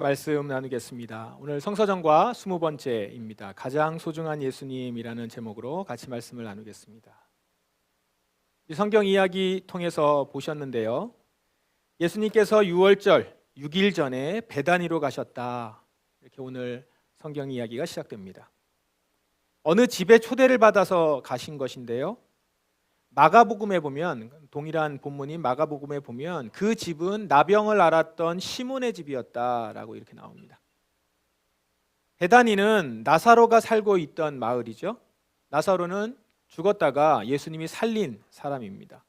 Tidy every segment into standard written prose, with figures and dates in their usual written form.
말씀 나누겠습니다. 오늘 성서정과 20번째입니다. 가장 소중한 예수님이라는 제목으로 같이 말씀을 나누겠습니다. 이 성경 이야기 통해서 보셨는데요. 예수님께서 6월절 6일 전에 베다니로 가셨다. 이렇게 오늘 성경 이야기가 시작됩니다. 어느 집에 초대를 받아서 가신 것인데요. 마가복음에 보면, 동일한 본문인 마가복음에 보면 그 집은 나병을 앓았던 시몬의 집이었다라고 이렇게 나옵니다. 베다니는 나사로가 살고 있던 마을이죠. 나사로는 죽었다가 예수님이 살린 사람입니다.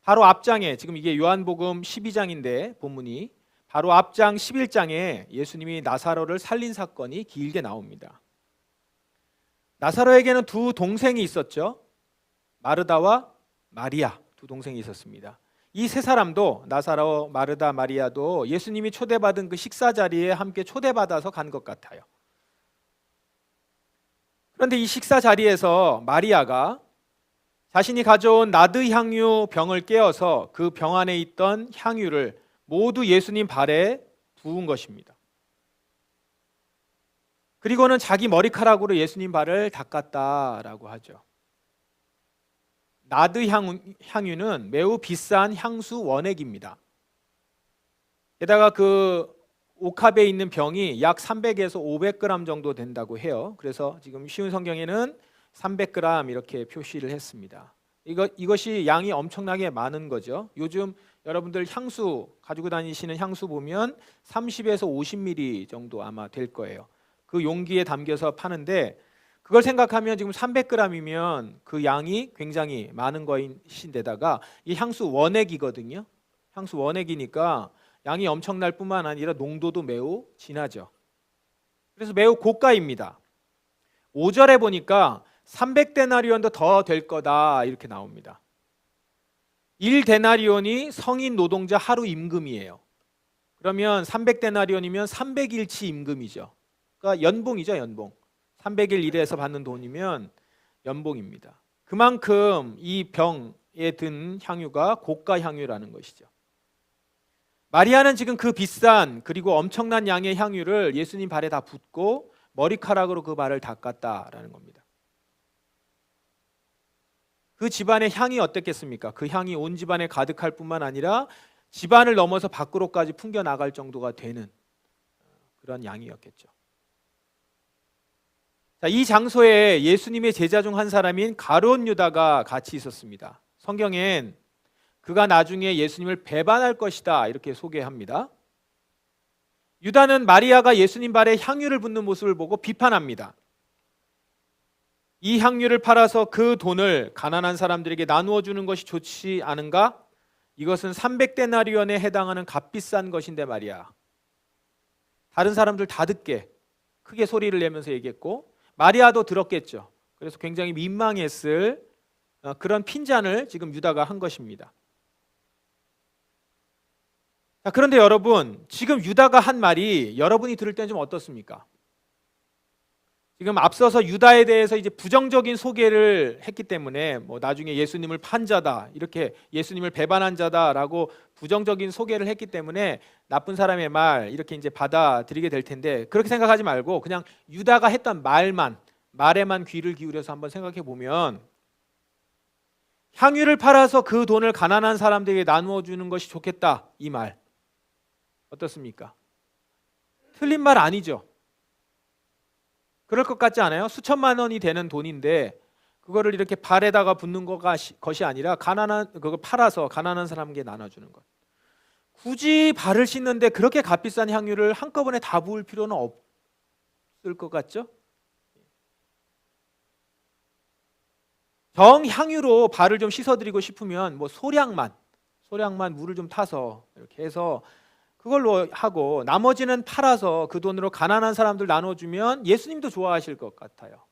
바로 앞장에, 지금 이게 요한복음 12장인데 본문이 바로 앞장 11장에 예수님이 나사로를 살린 사건이 길게 나옵니다. 나사로에게는 두 동생이 있었죠. 마르다와 마리아, 두 동생이 있었습니다. 이 세 사람도, 나사로, 마르다, 마리아도 예수님이 초대받은 그 식사 자리에 함께 초대받아서 간 것 같아요. 그런데 이 식사 자리에서 마리아가 자신이 가져온 나드 향유 병을 깨어서 그 병 안에 있던 향유를 모두 예수님 발에 부은 것입니다. 그리고는 자기 머리카락으로 예수님 발을 닦았다라고 하죠. 나드 향유는 매우 비싼 향수 원액입니다. 게다가 그 옥합에 있는 병이 약 300에서 500g 정도 된다고 해요. 그래서 지금 쉬운 성경에는 300g 이렇게 표시를 했습니다. 이것이 양이 엄청나게 많은 거죠. 요즘 여러분들 향수 가지고 다니시는 향수 보면 30에서 50ml 정도 아마 될 거예요. 그 용기에 담겨서 파는데, 그걸 생각하면 지금 300g이면 그 양이 굉장히 많은 것인데다가 이 향수 원액이거든요. 향수 원액이니까 양이 엄청날 뿐만 아니라 농도도 매우 진하죠. 그래서 매우 고가입니다. 5절에 보니까 300데나리온도 더 될 거다 이렇게 나옵니다. 1데나리온이 성인 노동자 하루 임금이에요. 그러면 300데나리온이면 300일치 임금이죠. 그러니까 연봉이죠, 연봉. 300일 일해서 받는 돈이면 연봉입니다. 그만큼 이 병에 든 향유가 고가 향유라는 것이죠. 마리아는 지금 그 비싼 그리고 엄청난 양의 향유를 예수님 발에 다 붓고 머리카락으로 그 발을 닦았다라는 겁니다. 그 집안의 향이 어땠겠습니까? 그 향이 온 집안에 가득할 뿐만 아니라 집안을 넘어서 밖으로까지 풍겨나갈 정도가 되는 그런 양이었겠죠. 자, 이 장소에 예수님의 제자 중 한 사람인 가룟 유다가 같이 있었습니다. 성경엔 그가 나중에 예수님을 배반할 것이다 이렇게 소개합니다. 유다는 마리아가 예수님 발에 향유를 붓는 모습을 보고 비판합니다. 이 향유를 팔아서 그 돈을 가난한 사람들에게 나누어 주는 것이 좋지 않은가? 이것은 300데나리온에 해당하는 값비싼 것인데 말이야. 다른 사람들 다 듣게 크게 소리를 내면서 얘기했고, 마리아도 들었겠죠. 그래서 굉장히 민망했을 그런 핀잔을 지금 유다가 한 것입니다. 자, 그런데 여러분, 지금 유다가 한 말이 여러분이 들을 때는 좀 어떻습니까? 지금 앞서서 유다에 대해서 이제 부정적인 소개를 했기 때문에 나중에 예수님을 판 자다, 이렇게 예수님을 배반한 자다라고 부정적인 소개를 했기 때문에 나쁜 사람의 말 이렇게 이제 받아들이게 될 텐데, 그렇게 생각하지 말고 그냥 유다가 했던 말에만 귀를 기울여서 한번 생각해 보면, 향유를 팔아서 그 돈을 가난한 사람들에게 나누어 주는 것이 좋겠다, 이 말 어떻습니까? 틀린 말 아니죠. 그럴 것 같지 않아요? 수천만 원이 되는 돈인데 그거를 이렇게 발에다가 붓는 것이 아니라 그걸 팔아서 가난한 사람에게 나눠주는 것. 굳이 발을 씻는데 그렇게 값비싼 향유를 한꺼번에 다 부을 필요는 없을 것 같죠? 정향유로 발을 좀 씻어드리고 싶으면 소량만 물을 좀 타서 이렇게 해서 그걸로 하고, 나머지는 팔아서 그 돈으로 가난한 사람들 나눠주면 예수님도 좋아하실 것 같아요.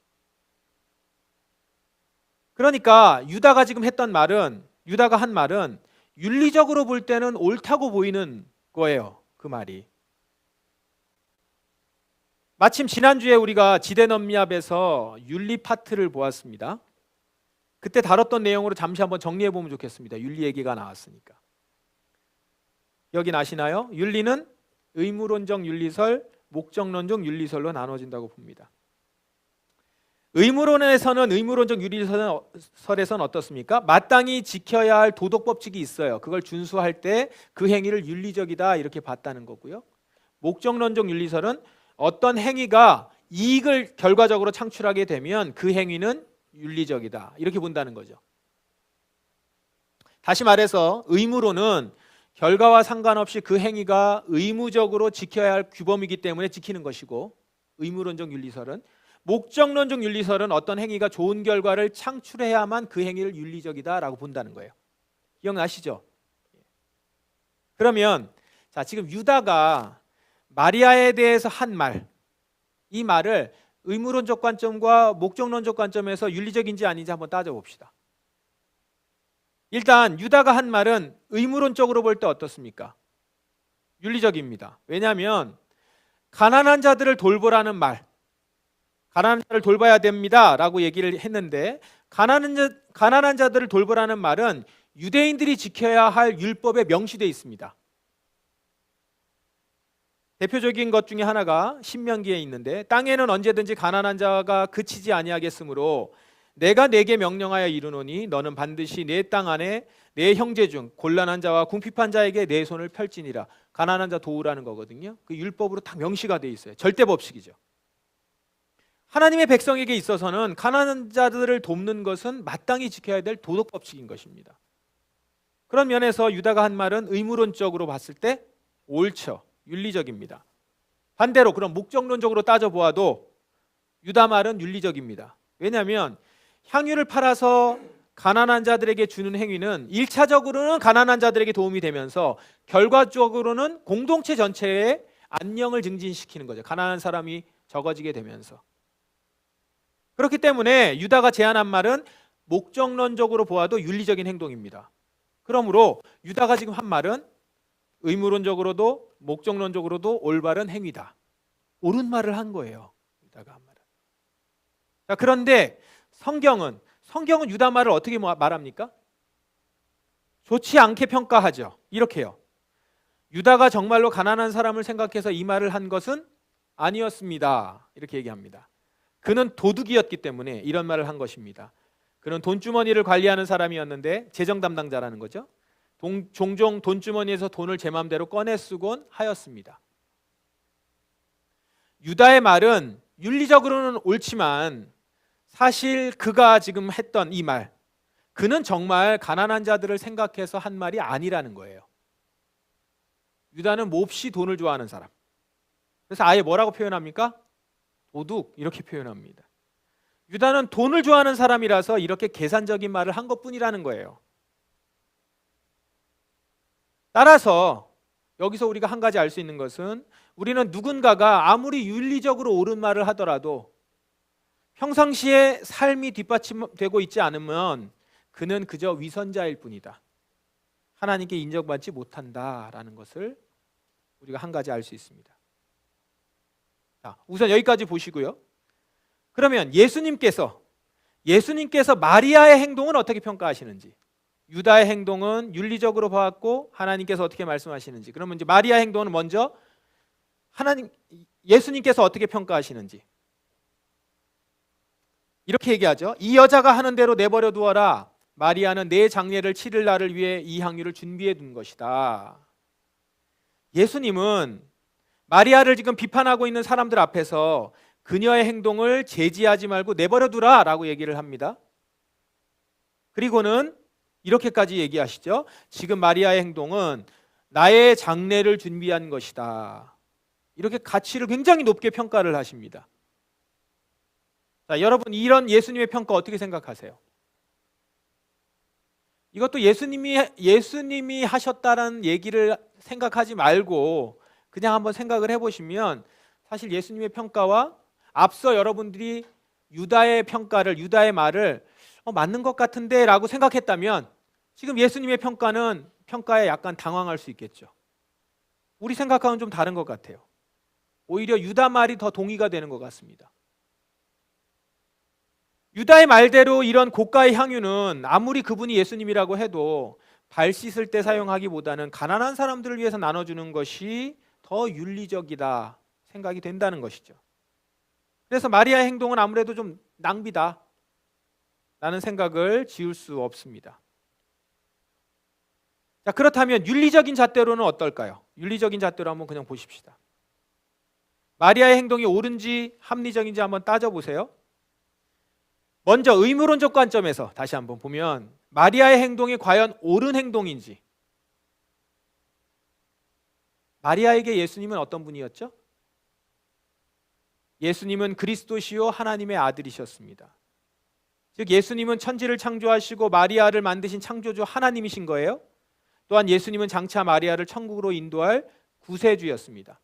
그러니까 유다가 한 말은 윤리적으로 볼 때는 옳다고 보이는 거예요. 그 말이. 마침 지난주에 우리가 지대넘미압에서 윤리 파트를 보았습니다. 그때 다뤘던 내용으로 잠시 한번 정리해 보면 좋겠습니다. 윤리 얘기가 나왔으니까. 여기 나시나요? 윤리는 의무론적 윤리설, 목적론적 윤리설로 나눠진다고 봅니다. 의무론적 윤리설에서는 어떻습니까? 마땅히 지켜야 할 도덕 법칙이 있어요. 그걸 준수할 때 그 행위를 윤리적이다 이렇게 봤다는 거고요. 목적론적 윤리설은 어떤 행위가 이익을 결과적으로 창출하게 되면 그 행위는 윤리적이다 이렇게 본다는 거죠. 다시 말해서 의무론은 결과와 상관없이 그 행위가 의무적으로 지켜야 할 규범이기 때문에 지키는 것이고, 의무론적 윤리설은, 목적론적 윤리설은 어떤 행위가 좋은 결과를 창출해야만 그 행위를 윤리적이다라고 본다는 거예요. 기억나시죠? 그러면 자, 지금 유다가 마리아에 대해서 한 말, 이 말을 의무론적 관점과 목적론적 관점에서 윤리적인지 아닌지 한번 따져봅시다. 일단 유다가 한 말은 의무론적으로 볼 때 어떻습니까? 윤리적입니다. 왜냐하면 가난한 자들을 돌보라는 말, 가난한 자를 돌봐야 됩니다 라고 얘기를 했는데, 가난한 자들을 돌보라는 말은 유대인들이 지켜야 할 율법에 명시되어 있습니다. 대표적인 것 중에 하나가 신명기에 있는데, 땅에는 언제든지 가난한 자가 그치지 아니하겠으므로 내가 네게 명령하여 이르노니 너는 반드시 내 땅 안에 내 형제 중 곤란한 자와 궁핍한 자에게 내 손을 펼지니라. 가난한 자 도우라는 거거든요. 그 율법으로 딱 명시가 되어 있어요. 절대 법칙이죠. 하나님의 백성에게 있어서는 가난한 자들을 돕는 것은 마땅히 지켜야 될 도덕 법칙인 것입니다. 그런 면에서 유다가 한 말은 의무론적으로 봤을 때 옳죠. 윤리적입니다. 반대로 그럼 목적론적으로 따져보아도 유다 말은 윤리적입니다. 왜냐하면 향유를 팔아서 가난한 자들에게 주는 행위는 1차적으로는 가난한 자들에게 도움이 되면서 결과적으로는 공동체 전체의 안녕을 증진시키는 거죠. 가난한 사람이 적어지게 되면서. 그렇기 때문에 유다가 제안한 말은 목적론적으로 보아도 윤리적인 행동입니다. 그러므로 유다가 지금 한 말은 의무론적으로도 목적론적으로도 올바른 행위다. 옳은 말을 한 거예요. 유다가 한 말은. 자, 그런데 성경은 유다 말을 어떻게 말합니까? 좋지 않게 평가하죠. 이렇게요. 유다가 정말로 가난한 사람을 생각해서 이 말을 한 것은 아니었습니다. 이렇게 얘기합니다. 그는 도둑이었기 때문에 이런 말을 한 것입니다. 그는 돈주머니를 관리하는 사람이었는데 재정 담당자라는 거죠. 종종 돈주머니에서 돈을 제 마음대로 꺼내 쓰곤 하였습니다. 유다의 말은 윤리적으로는 옳지만 사실 그가 지금 했던 이 말, 그는 정말 가난한 자들을 생각해서 한 말이 아니라는 거예요. 유다는 몹시 돈을 좋아하는 사람. 그래서 아예 뭐라고 표현합니까? 도둑 이렇게 표현합니다. 유다는 돈을 좋아하는 사람이라서 이렇게 계산적인 말을 한 것뿐이라는 거예요. 따라서 여기서 우리가 한 가지 알 수 있는 것은, 우리는 누군가가 아무리 윤리적으로 옳은 말을 하더라도 평상시에 삶이 뒷받침되고 있지 않으면 그는 그저 위선자일 뿐이다. 하나님께 인정받지 못한다라는 것을 우리가 한 가지 알 수 있습니다. 자, 우선 여기까지 보시고요. 그러면 예수님께서 마리아의 행동은 어떻게 평가하시는지, 유다의 행동은 윤리적으로 봤고 하나님께서 어떻게 말씀하시는지, 그러면 이제 마리아의 행동은 먼저 예수님께서 어떻게 평가하시는지 이렇게 얘기하죠. 이 여자가 하는 대로 내버려 두어라. 마리아는 내 장례를 치를 날을 위해 이 향유를 준비해 둔 것이다. 예수님은 마리아를 지금 비판하고 있는 사람들 앞에서 그녀의 행동을 제지하지 말고 내버려 두라 라고 얘기를 합니다. 그리고는 이렇게까지 얘기하시죠. 지금 마리아의 행동은 나의 장례를 준비한 것이다. 이렇게 가치를 굉장히 높게 평가를 하십니다. 자, 여러분, 이런 예수님의 평가 어떻게 생각하세요? 이것도 예수님이 하셨다는 얘기를 생각하지 말고 그냥 한번 생각을 해보시면, 사실 예수님의 평가와 앞서 여러분들이 유다의 평가를, 유다의 말을 맞는 것 같은데 라고 생각했다면, 지금 예수님의 평가에 약간 당황할 수 있겠죠. 우리 생각하고는 좀 다른 것 같아요. 오히려 유다 말이 더 동의가 되는 것 같습니다. 유다의 말대로 이런 고가의 향유는 아무리 그분이 예수님이라고 해도 발 씻을 때 사용하기보다는 가난한 사람들을 위해서 나눠주는 것이 더 윤리적이다 생각이 된다는 것이죠. 그래서 마리아의 행동은 아무래도 좀 낭비다 라는 생각을 지울 수 없습니다. 자, 그렇다면 윤리적인 잣대로는 어떨까요? 윤리적인 잣대로 한번 그냥 보십시다. 마리아의 행동이 옳은지 합리적인지 한번 따져보세요. 먼저 의무론적 관점에서 다시 한번 보면 마리아의 행동이 과연 옳은 행동인지. 마리아에게 예수님은 어떤 분이었죠? 예수님은 그리스도시요 하나님의 아들이셨습니다. 즉 예수님은 천지를 창조하시고 마리아를 만드신 창조주 하나님이신 거예요. 또한 예수님은 장차 마리아를 천국으로 인도할 구세주였습니다.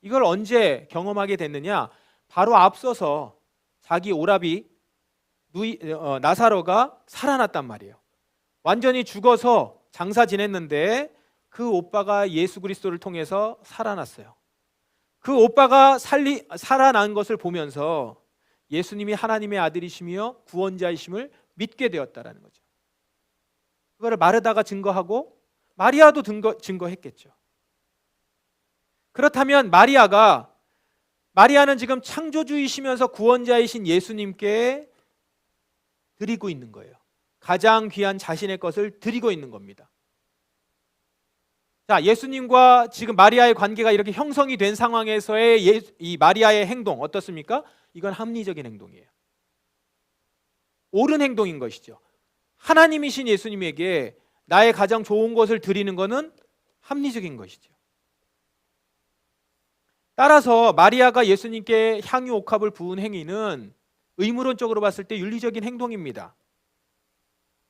이걸 언제 경험하게 됐느냐? 바로 앞서서 자기 오라비 나사로가 살아났단 말이에요. 완전히 죽어서 장사 지냈는데 그 오빠가 예수 그리스도를 통해서 살아났어요. 그 오빠가 살아난 것을 보면서 예수님이 하나님의 아들이시며 구원자이심을 믿게 되었다라는 거죠. 그거를 마르다가 증거하고 마리아도 증거했겠죠. 그렇다면 마리아는 지금 창조주이시면서 구원자이신 예수님께 드리고 있는 거예요. 가장 귀한 자신의 것을 드리고 있는 겁니다. 자, 예수님과 지금 마리아의 관계가 이렇게 형성이 된 상황에서의 이 마리아의 행동 어떻습니까? 이건 합리적인 행동이에요. 옳은 행동인 것이죠. 하나님이신 예수님에게 나의 가장 좋은 것을 드리는 것은 합리적인 것이죠. 따라서 마리아가 예수님께 향유 옥합을 부은 행위는 의무론적으로 봤을 때 윤리적인 행동입니다.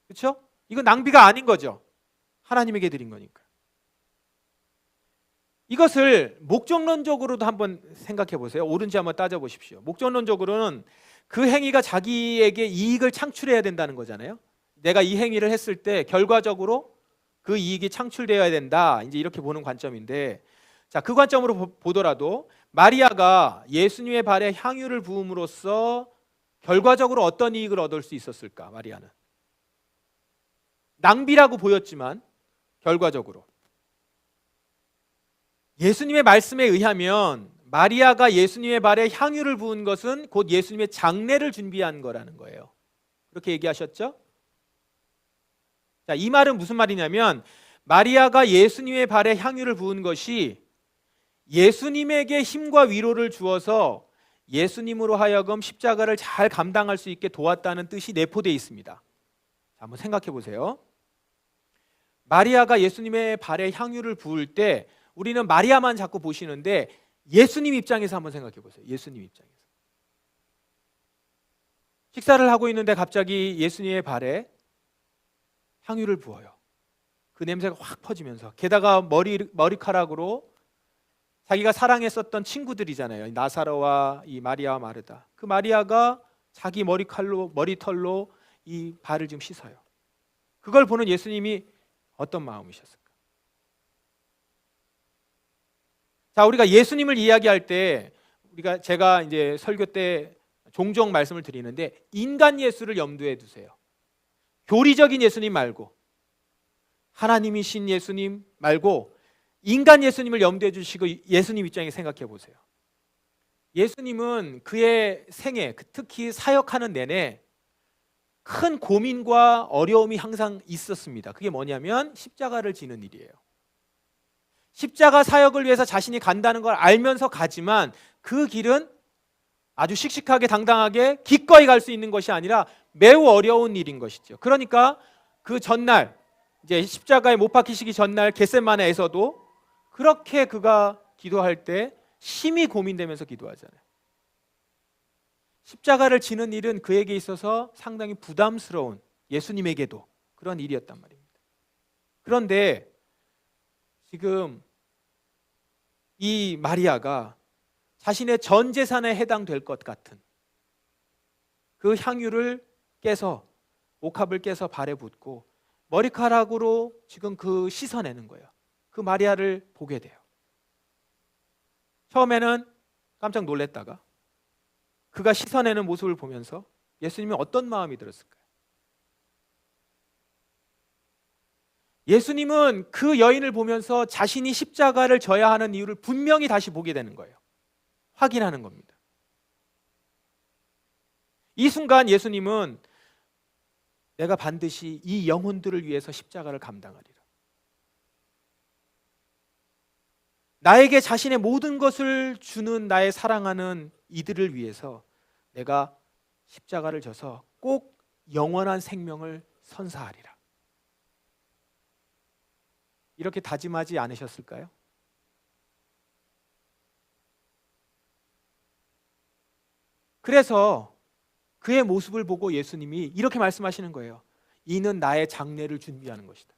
그렇죠? 이건 낭비가 아닌 거죠. 하나님에게 드린 거니까. 이것을 목적론적으로도 한번 생각해 보세요. 옳은지 한번 따져보십시오. 목적론적으로는 그 행위가 자기에게 이익을 창출해야 된다는 거잖아요. 내가 이 행위를 했을 때 결과적으로 그 이익이 창출되어야 된다. 이제 이렇게 보는 관점인데, 자, 그 관점으로 보더라도 마리아가 예수님의 발에 향유를 부음으로써 결과적으로 어떤 이익을 얻을 수 있었을까? 마리아는 낭비라고 보였지만 결과적으로 예수님의 말씀에 의하면 마리아가 예수님의 발에 향유를 부은 것은 곧 예수님의 장례를 준비한 거라는 거예요. 그렇게 얘기하셨죠? 자, 이 말은 무슨 말이냐면 마리아가 예수님의 발에 향유를 부은 것이 예수님에게 힘과 위로를 주어서 예수님으로 하여금 십자가를 잘 감당할 수 있게 도왔다는 뜻이 내포되어 있습니다. 자, 한번 생각해 보세요. 마리아가 예수님의 발에 향유를 부을 때 우리는 마리아만 자꾸 보시는데 예수님 입장에서 한번 생각해 보세요. 예수님 입장에서. 식사를 하고 있는데 갑자기 예수님의 발에 향유를 부어요. 그 냄새가 확 퍼지면서, 게다가 머리카락으로 자기가 사랑했었던 친구들이잖아요. 나사로와 이 마리아와 마르다. 그 마리아가 자기 머리털로 이 발을 지금 씻어요. 그걸 보는 예수님이 어떤 마음이셨을까? 자, 우리가 예수님을 이야기할 때 제가 이제 설교 때 종종 말씀을 드리는데 인간 예수를 염두에 두세요. 교리적인 예수님 말고, 하나님이신 예수님 말고 인간 예수님을 염두에 주시고 예수님 입장에 생각해 보세요. 예수님은 그의 생애, 특히 사역하는 내내 큰 고민과 어려움이 항상 있었습니다. 그게 뭐냐면 십자가를 지는 일이에요. 십자가 사역을 위해서 자신이 간다는 걸 알면서 가지만 그 길은 아주 씩씩하게 당당하게 기꺼이 갈 수 있는 것이 아니라 매우 어려운 일인 것이죠. 그러니까 그 전날, 이제 십자가에 못 박히시기 전날 겟세마네에서도 그렇게 그가 기도할 때 심히 고민되면서 기도하잖아요. 십자가를 지는 일은 그에게 있어서 상당히 부담스러운, 예수님에게도 그런 일이었단 말입니다. 그런데 지금 이 마리아가 자신의 전 재산에 해당될 것 같은 그 향유를 깨서, 옥합을 깨서 발에 붓고 머리카락으로 지금 그 씻어내는 거예요. 그 마리아를 보게 돼요. 처음에는 깜짝 놀랐다가 그가 씻어내는 모습을 보면서 예수님이 어떤 마음이 들었을까요? 예수님은 그 여인을 보면서 자신이 십자가를 져야 하는 이유를 분명히 다시 보게 되는 거예요. 확인하는 겁니다. 이 순간 예수님은 내가 반드시 이 영혼들을 위해서 십자가를 감당하리라. 나에게 자신의 모든 것을 주는 나의 사랑하는 이들을 위해서 내가 십자가를 져서 꼭 영원한 생명을 선사하리라. 이렇게 다짐하지 않으셨을까요? 그래서 그의 모습을 보고 예수님이 이렇게 말씀하시는 거예요. 이는 나의 장례를 준비하는 것이다.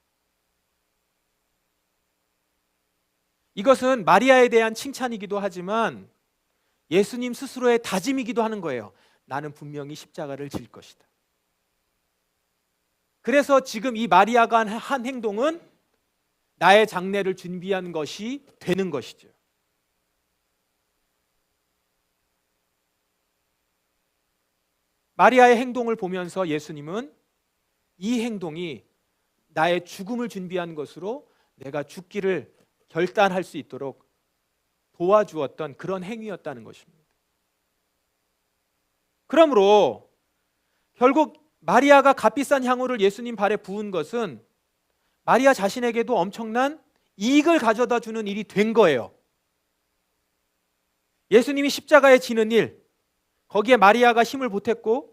이것은 마리아에 대한 칭찬이기도 하지만 예수님 스스로의 다짐이기도 하는 거예요. 나는 분명히 십자가를 질 것이다. 그래서 지금 이 마리아가 한 행동은 나의 장례를 준비한 것이 되는 것이죠. 마리아의 행동을 보면서 예수님은 이 행동이 나의 죽음을 준비한 것으로 내가 죽기를 결단할 수 있도록 도와주었던 그런 행위였다는 것입니다. 그러므로 결국 마리아가 값비싼 향후를 예수님 발에 부은 것은 마리아 자신에게도 엄청난 이익을 가져다 주는 일이 된 거예요. 예수님이 십자가에 지는 일, 거기에 마리아가 힘을 보탰고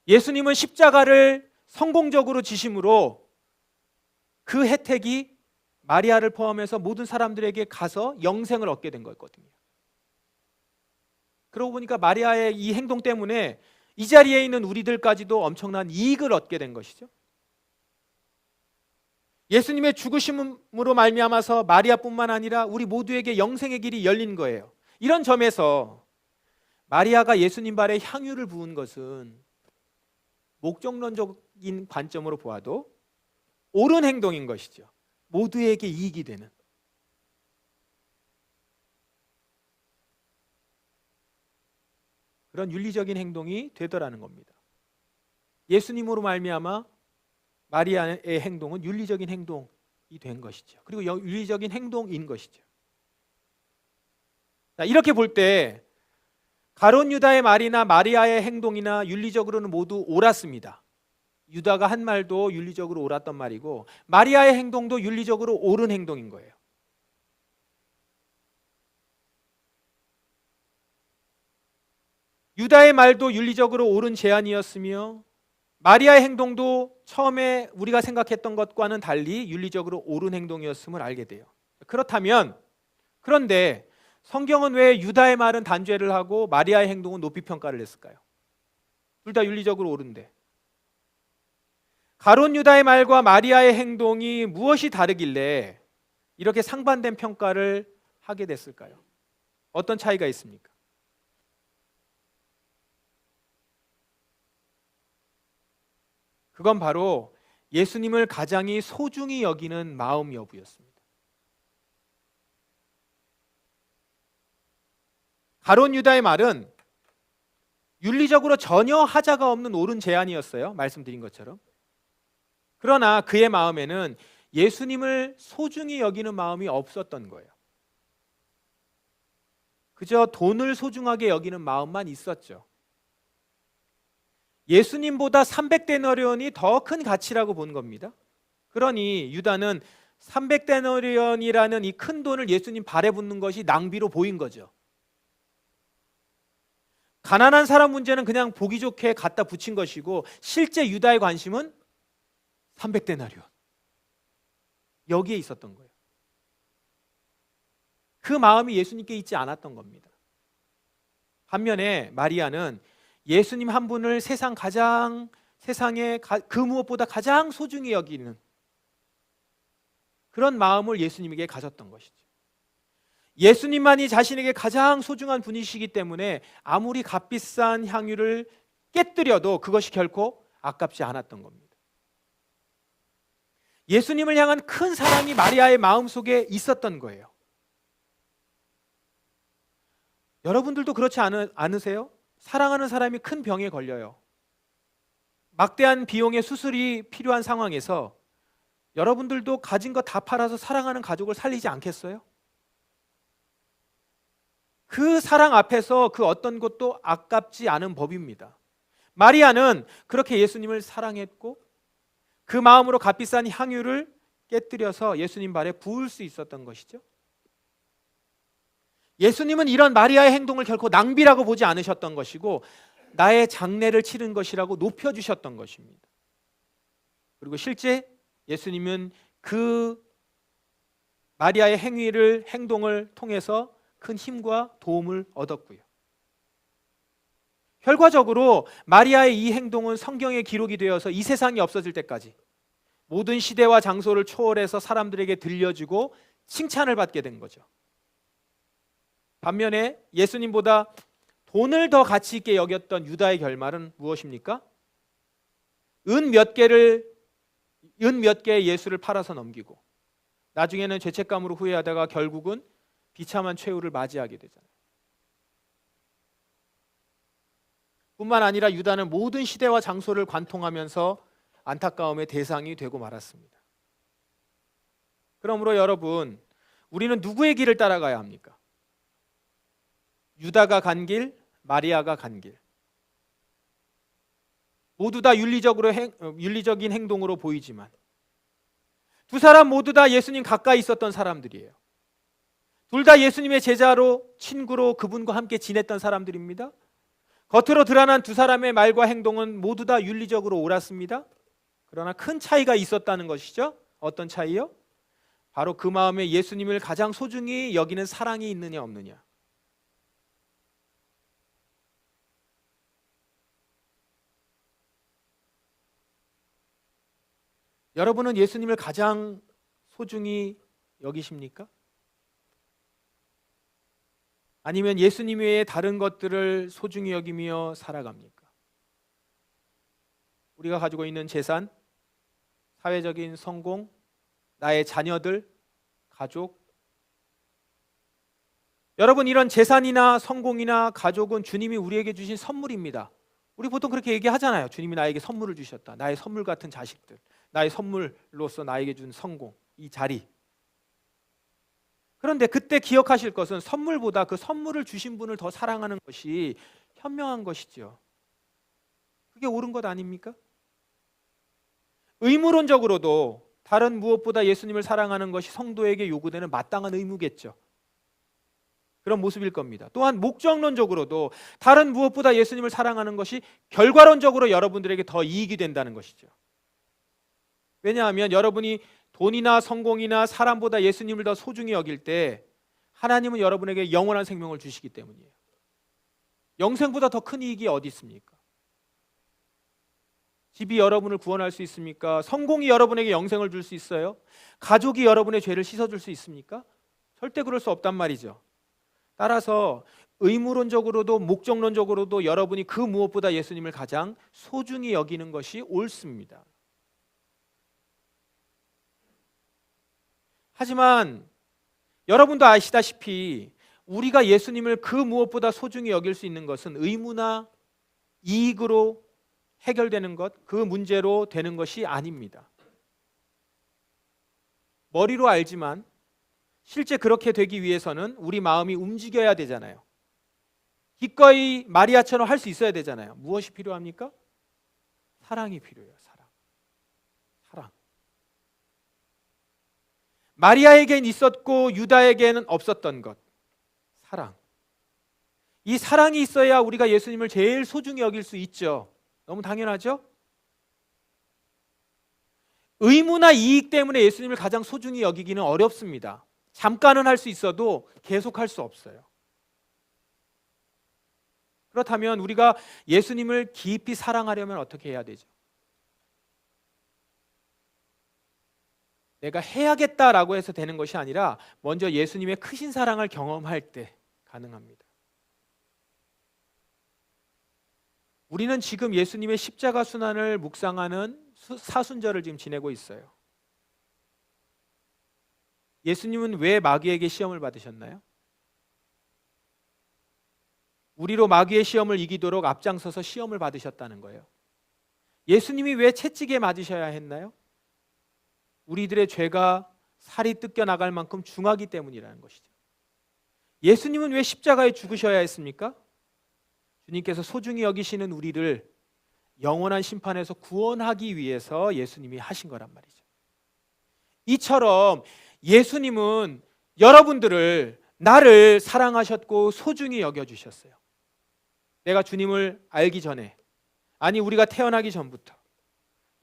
예수님은 십자가를 성공적으로 지심으로 그 혜택이 마리아를 포함해서 모든 사람들에게 가서 영생을 얻게 된 거였거든요. 그러고 보니까 마리아의 이 행동 때문에 이 자리에 있는 우리들까지도 엄청난 이익을 얻게 된 것이죠. 예수님의 죽으심으로 말미암아서 마리아뿐만 아니라 우리 모두에게 영생의 길이 열린 거예요. 이런 점에서 마리아가 예수님 발에 향유를 부은 것은 목적론적인 관점으로 보아도 옳은 행동인 것이죠. 모두에게 이익이 되는. 그런 윤리적인 행동이 되더라는 겁니다. 예수님으로 말미암아 마리아의 행동은 윤리적인 행동이 된 것이죠. 그리고 윤리적인 행동인 것이죠. 자, 이렇게 볼 때 가룟 유다의 말이나 마리아의 행동이나 윤리적으로는 모두 옳았습니다. 유다가 한 말도 윤리적으로 옳았던 말이고 마리아의 행동도 윤리적으로 옳은 행동인 거예요. 유다의 말도 윤리적으로 옳은 제안이었으며 마리아의 행동도 처음에 우리가 생각했던 것과는 달리 윤리적으로 옳은 행동이었음을 알게 돼요. 그런데 성경은 왜 유다의 말은 단죄를 하고 마리아의 행동은 높이 평가를 했을까요? 둘 다 윤리적으로 옳은데. 가룟 유다의 말과 마리아의 행동이 무엇이 다르길래 이렇게 상반된 평가를 하게 됐을까요? 어떤 차이가 있습니까? 그건 바로 예수님을 가장히 소중히 여기는 마음 여부였습니다. 가룟 유다의 말은 윤리적으로 전혀 하자가 없는 옳은 제안이었어요. 말씀드린 것처럼. 그러나 그의 마음에는 예수님을 소중히 여기는 마음이 없었던 거예요. 그저 돈을 소중하게 여기는 마음만 있었죠. 예수님보다 300데나리온이 더 큰 가치라고 본 겁니다. 그러니 유다는 300데나리온이라는 이 큰 돈을 예수님 발에 붓는 것이 낭비로 보인 거죠. 가난한 사람 문제는 그냥 보기 좋게 갖다 붙인 것이고 실제 유다의 관심은 300데나리온. 여기에 있었던 거예요. 그 마음이 예수님께 있지 않았던 겁니다. 반면에 마리아는 예수님 한 분을 세상에 그 무엇보다 가장 소중히 여기는 그런 마음을 예수님에게 가졌던 것이죠. 예수님만이 자신에게 가장 소중한 분이시기 때문에 아무리 값비싼 향유를 깨뜨려도 그것이 결코 아깝지 않았던 겁니다. 예수님을 향한 큰 사랑이 마리아의 마음속에 있었던 거예요. 여러분들도 그렇지 않으세요? 사랑하는 사람이 큰 병에 걸려요. 막대한 비용의 수술이 필요한 상황에서 여러분들도 가진 거 다 팔아서 사랑하는 가족을 살리지 않겠어요? 그 사랑 앞에서 그 어떤 것도 아깝지 않은 법입니다. 마리아는 그렇게 예수님을 사랑했고 그 마음으로 값비싼 향유를 깨뜨려서 예수님 발에 부을 수 있었던 것이죠. 예수님은 이런 마리아의 행동을 결코 낭비라고 보지 않으셨던 것이고 나의 장례를 치른 것이라고 높여주셨던 것입니다. 그리고 실제 예수님은 그 마리아의 행동을 통해서 큰 힘과 도움을 얻었고요. 결과적으로 마리아의 이 행동은 성경에 기록이 되어서 이 세상이 없어질 때까지 모든 시대와 장소를 초월해서 사람들에게 들려주고 칭찬을 받게 된 거죠. 반면에 예수님보다 돈을 더 가치 있게 여겼던 유다의 결말은 무엇입니까? 은 몇 개의 예수를 팔아서 넘기고 나중에는 죄책감으로 후회하다가 결국은 비참한 최후를 맞이하게 되잖아요. 뿐만 아니라 유다는 모든 시대와 장소를 관통하면서 안타까움의 대상이 되고 말았습니다. 그러므로 여러분, 우리는 누구의 길을 따라가야 합니까? 유다가 간 길, 마리아가 간 길. 모두 다 윤리적인 행동으로 보이지만 두 사람 모두 다 예수님 가까이 있었던 사람들이에요. 둘 다 예수님의 제자로 친구로 그분과 함께 지냈던 사람들입니다. 겉으로 드러난 두 사람의 말과 행동은 모두 다 윤리적으로 옳았습니다. 그러나 큰 차이가 있었다는 것이죠. 어떤 차이요? 바로 그 마음에 예수님을 가장 소중히 여기는 사랑이 있느냐 없느냐. 여러분은 예수님을 가장 소중히 여기십니까? 아니면 예수님 외에 다른 것들을 소중히 여기며 살아갑니까? 우리가 가지고 있는 재산, 사회적인 성공, 나의 자녀들, 가족. 여러분, 이런 재산이나 성공이나 가족은 주님이 우리에게 주신 선물입니다. 우리 보통 그렇게 얘기하잖아요. 주님이 나에게 선물을 주셨다. 나의 선물 같은 자식들, 나의 선물로서 나에게 준 성공, 이 자리. 그런데 그때 기억하실 것은 선물보다 그 선물을 주신 분을 더 사랑하는 것이 현명한 것이죠. 그게 옳은 것 아닙니까? 의무론적으로도 다른 무엇보다 예수님을 사랑하는 것이 성도에게 요구되는 마땅한 의무겠죠. 그런 모습일 겁니다. 또한 목적론적으로도 다른 무엇보다 예수님을 사랑하는 것이 결과론적으로 여러분들에게 더 이익이 된다는 것이죠. 왜냐하면 여러분이 돈이나 성공이나 사람보다 예수님을 더 소중히 여길 때 하나님은 여러분에게 영원한 생명을 주시기 때문이에요. 영생보다 더 큰 이익이 어디 있습니까? 집이 여러분을 구원할 수 있습니까? 성공이 여러분에게 영생을 줄 수 있어요? 가족이 여러분의 죄를 씻어줄 수 있습니까? 절대 그럴 수 없단 말이죠. 따라서 의무론적으로도 목적론적으로도 여러분이 그 무엇보다 예수님을 가장 소중히 여기는 것이 옳습니다. 하지만 여러분도 아시다시피 우리가 예수님을 그 무엇보다 소중히 여길 수 있는 것은 의무나 이익으로 해결되는 것, 그 문제로 되는 것이 아닙니다. 머리로 알지만 실제 그렇게 되기 위해서는 우리 마음이 움직여야 되잖아요. 기꺼이 마리아처럼 할 수 있어야 되잖아요. 무엇이 필요합니까? 사랑이 필요해요. 사랑. 마리아에겐 있었고 유다에게는 없었던 것, 사랑. 이 사랑이 있어야 우리가 예수님을 제일 소중히 여길 수 있죠. 너무 당연하죠? 의무나 이익 때문에 예수님을 가장 소중히 여기기는 어렵습니다. 잠깐은 할 수 있어도 계속할 수 없어요. 그렇다면 우리가 예수님을 깊이 사랑하려면 어떻게 해야 되죠? 내가 해야겠다라고 해서 되는 것이 아니라 먼저 예수님의 크신 사랑을 경험할 때 가능합니다. 우리는 지금 예수님의 십자가 순환을 묵상하는 사순절을 지금 지내고 있어요. 예수님은 왜 마귀에게 시험을 받으셨나요? 우리로 마귀의 시험을 이기도록 앞장서서 시험을 받으셨다는 거예요. 예수님이 왜 채찍에 맞으셔야 했나요? 우리들의 죄가 살이 뜯겨 나갈 만큼 중하기 때문이라는 것이죠. 예수님은 왜 십자가에 죽으셔야 했습니까? 주님께서 소중히 여기시는 우리를 영원한 심판에서 구원하기 위해서 예수님이 하신 거란 말이죠. 이처럼 예수님은 여러분들을, 나를 사랑하셨고 소중히 여겨주셨어요. 내가 주님을 알기 전에, 아니 우리가 태어나기 전부터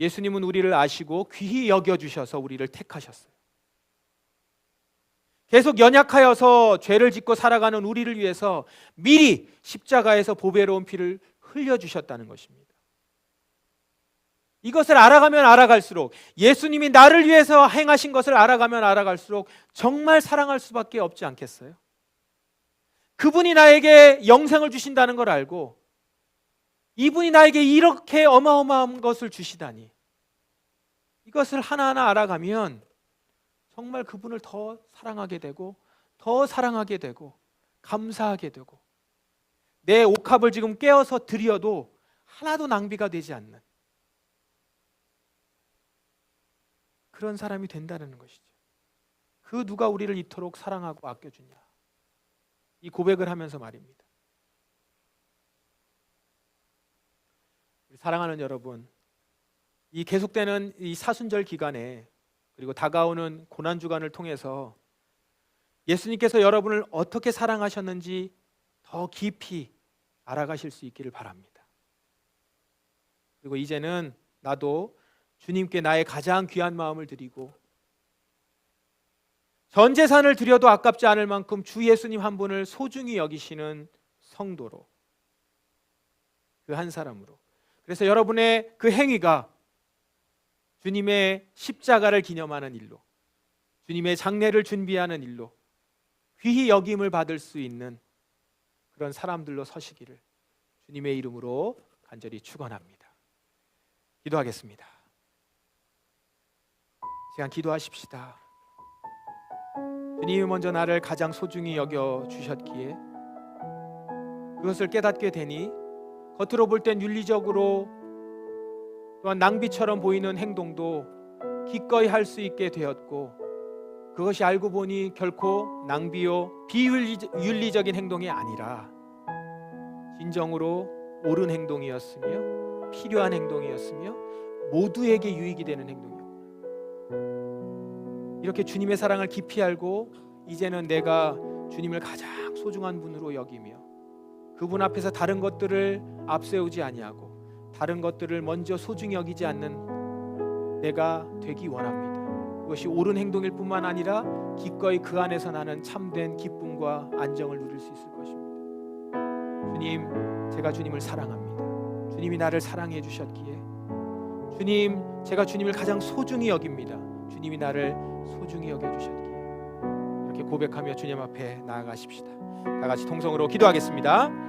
예수님은 우리를 아시고 귀히 여겨주셔서 우리를 택하셨어요. 계속 연약하여서 죄를 짓고 살아가는 우리를 위해서 미리 십자가에서 보배로운 피를 흘려주셨다는 것입니다. 이것을 알아가면 알아갈수록, 예수님이 나를 위해서 행하신 것을 알아가면 알아갈수록 정말 사랑할 수밖에 없지 않겠어요? 그분이 나에게 영생을 주신다는 걸 알고 이분이 나에게 이렇게 어마어마한 것을 주시다니, 이것을 하나하나 알아가면 정말 그분을 더 사랑하게 되고 더 사랑하게 되고 감사하게 되고, 내 옥합을 지금 깨어서 드려도 하나도 낭비가 되지 않는 그런 사람이 된다는 것이죠. 그 누가 우리를 이토록 사랑하고 아껴주냐, 이 고백을 하면서 말입니다. 사랑하는 여러분, 이 계속되는 이 사순절 기간에, 그리고 다가오는 고난주간을 통해서 예수님께서 여러분을 어떻게 사랑하셨는지 더 깊이 알아가실 수 있기를 바랍니다. 그리고 이제는 나도 주님께 나의 가장 귀한 마음을 드리고, 전 재산을 드려도 아깝지 않을 만큼 주 예수님 한 분을 소중히 여기시는 성도로, 그 한 사람으로, 그래서 여러분의 그 행위가 주님의 십자가를 기념하는 일로, 주님의 장례를 준비하는 일로 귀히 여김을 받을 수 있는 그런 사람들로 서시기를 주님의 이름으로 간절히 축원합니다. 기도하겠습니다. 시간 기도하십시다. 주님이 먼저 나를 가장 소중히 여겨 주셨기에 그것을 깨닫게 되니 겉으로 볼 땐 윤리적으로 또한 낭비처럼 보이는 행동도 기꺼이 할 수 있게 되었고, 그것이 알고 보니 결코 낭비요 비윤리적인 행동이 아니라 진정으로 옳은 행동이었으며 필요한 행동이었으며 모두에게 유익이 되는 행동이었구나. 이렇게 주님의 사랑을 깊이 알고 이제는 내가 주님을 가장 소중한 분으로 여기며 그분 앞에서 다른 것들을 앞세우지 아니하고 다른 것들을 먼저 소중히 여기지 않는 내가 되기 원합니다. 그것이 옳은 행동일 뿐만 아니라 기꺼이 그 안에서 나는 참된 기쁨과 안정을 누릴 수 있을 것입니다. 주님, 제가 주님을 사랑합니다. 주님이 나를 사랑해 주셨기에 주님, 제가 주님을 가장 소중히 여깁니다. 주님이 나를 소중히 여겨주셨기에 이렇게 고백하며 주님 앞에 나아가십시다. 다 같이 통성으로 기도하겠습니다.